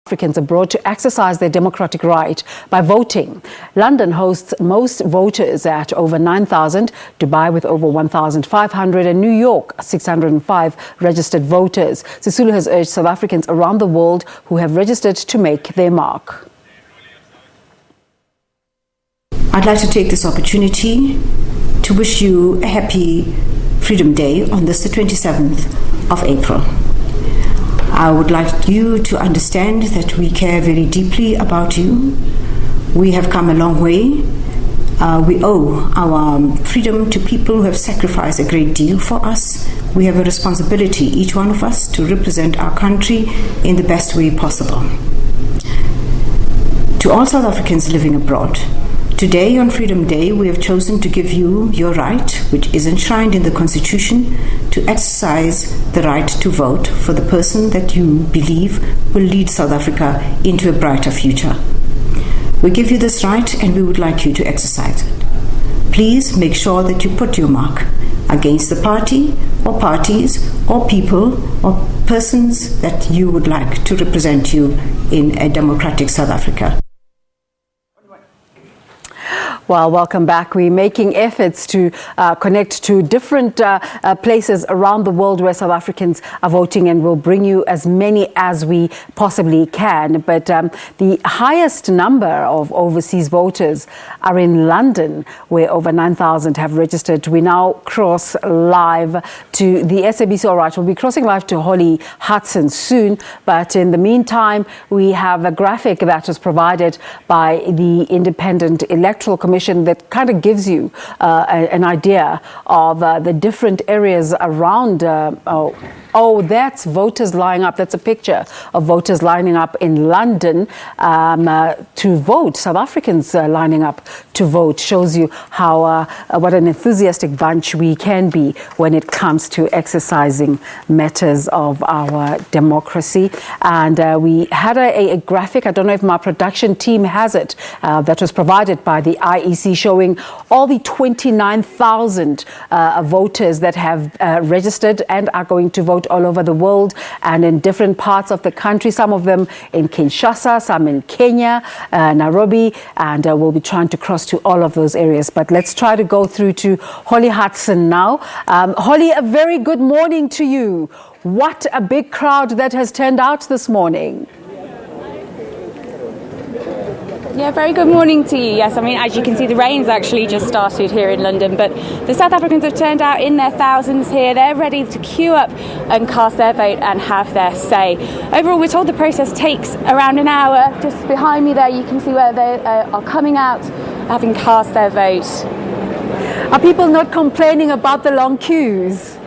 Africans abroad to exercise their democratic right by voting. London hosts most voters at over 9,000, Dubai with over 1,500 and New York 605 registered voters. Sisulu has urged South Africans around the world who have registered to make their mark. I'd like to take this opportunity to wish you a happy Freedom Day on this, the 27th of April. I would like you to understand that we care very deeply about you. We have come a long way. We owe our freedom to people who have sacrificed a great deal for us. We have a responsibility, each one of us, to represent our country in the best way possible. To all South Africans living abroad, today on Freedom Day, we have chosen to give you your right, which is enshrined in the Constitution, to exercise the right to vote for the person that you believe will lead South Africa into a brighter future. We give you this right and we would like you to exercise it. Please make sure that you put your mark against the party or parties or people or persons that you would like to represent you in a democratic South Africa. Well, welcome back. We're making efforts to connect to different places around the world where South Africans are voting, and we'll bring you as many as we possibly can. But the highest number of overseas voters are in London, where over 9,000 have registered. We now cross live to the SABC. All right, we'll be crossing live to Holly Hudson soon. But in the meantime, we have a graphic that was provided by the Independent Electoral Commission that kind of gives you an idea of the different areas around. That's voters lining up. That's a picture of voters lining up in London to vote. South Africans lining up to vote. Shows you how what an enthusiastic bunch we can be when it comes to exercising matters of our democracy. And we had a graphic, I don't know if my production team has it, that was provided by the IEC, showing all the 29,000 voters that have registered and are going to vote all over the world and in different parts of the country, some of them in Kinshasa, some in Kenya, Nairobi, and we'll be trying to cross to all of those areas. But let's try to go through to Holly Hudson now. Holly, a very good morning to you. What a big crowd that has turned out this morning. Yeah, very good morning to you. Yes, I mean, as you can see, the rain's actually just started here in London, but the South Africans have turned out in their thousands here. They're ready to queue up and cast their vote and have their say. Overall, we're told the process takes around an hour. Just behind me there, you can see where they are coming out, having cast their vote. Are people not complaining about the long queues?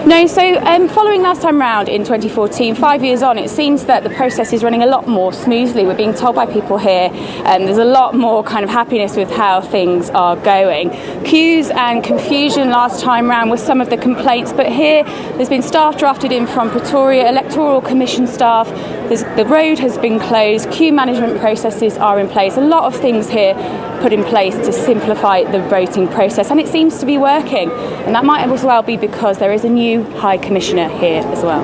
No, so following last time round in 2014, 5 years on, it seems that the process is running a lot more smoothly. We're being told by people here, and there's a lot more kind of happiness with how things are going. Queues and confusion last time round were some of the complaints, but here there's been staff drafted in from Pretoria, Electoral Commission staff, the road has been closed, queue management processes are in place, a lot of things here put in place to simplify the voting process, and it seems to be working. And that might as well be because there is a new High Commissioner here as well.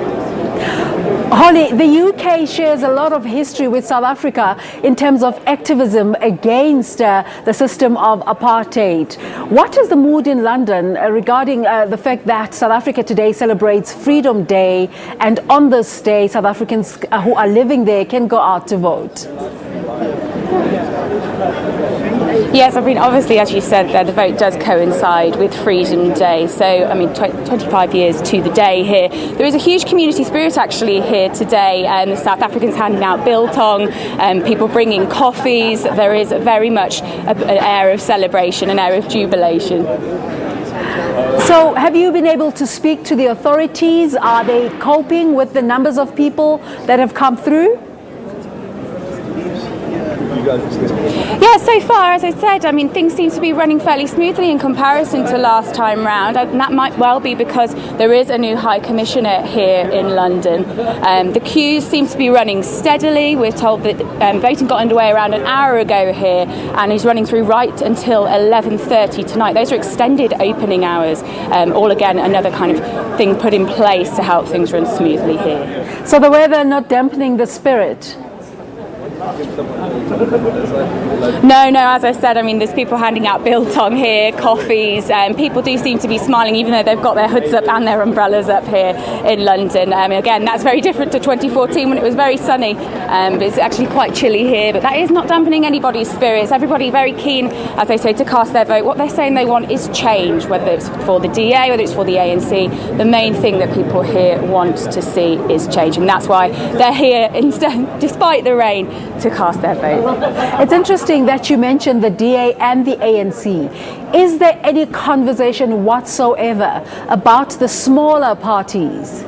Holly, the UK shares a lot of history with South Africa in terms of activism against the system of apartheid. What is the mood in London regarding the fact that South Africa today celebrates Freedom Day, and on this day South Africans who are living there can go out to vote? Yes, I mean, obviously, as you said there, the vote does coincide with Freedom Day. So, I mean, 25 years to the day here. There is a huge community spirit actually here today, and the South Africans handing out biltong, people bringing coffees. There is very much an air of celebration, an air of jubilation. So, have you been able to speak to the authorities? Are they coping with the numbers of people that have come through? Yeah, so far, as I said, I mean, things seem to be running fairly smoothly in comparison to last time round, and that might well be because there is a new High Commissioner here in London. The queues seem to be running steadily. We're told that voting got underway around an hour ago here, and is running through right until 11:30 tonight. Those are extended opening hours. All again, another kind of thing put in place to help things run smoothly here. So the weather not dampening the spirit? No, as I said, I mean, there's people handing out biltong here, coffees, people do seem to be smiling even though they've got their hoods up and their umbrellas up here in London. Again, that's very different to 2014 when it was very sunny, but it's actually quite chilly here, but that is not dampening anybody's spirits. Everybody very keen, as they say, to cast their vote. What they're saying they want is change, whether it's for the DA, whether it's for the ANC. The main thing that people here want to see is change, and that's why they're here, despite the rain, to cast their vote. It's interesting that you mentioned the DA and the ANC. Is there any conversation whatsoever about the smaller parties?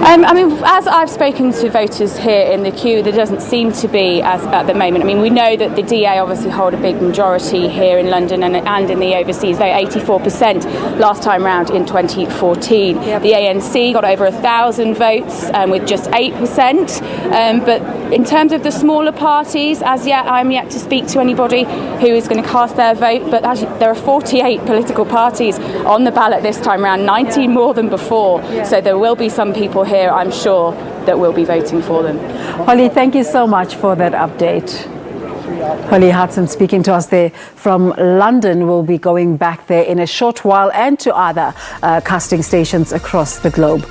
I mean, as I've spoken to voters here in the queue, there doesn't seem to be as at the moment. I mean, we know that the DA obviously hold a big majority here in London and in the overseas. They 84% last time round in 2014. Yep. The ANC got over 1,000 votes with just 8%. But in terms of the smaller parties, as yet, I'm yet to speak to anybody who is going to cast their vote. But actually, there are 48 political parties on the ballot this time round, 19 more than before. Yeah. So there will be some people here, I'm sure, that will be voting for them. Holly, thank you so much for that update. Holly Hudson speaking to us there from London. We'll be going back there in a short while and to other casting stations across the globe.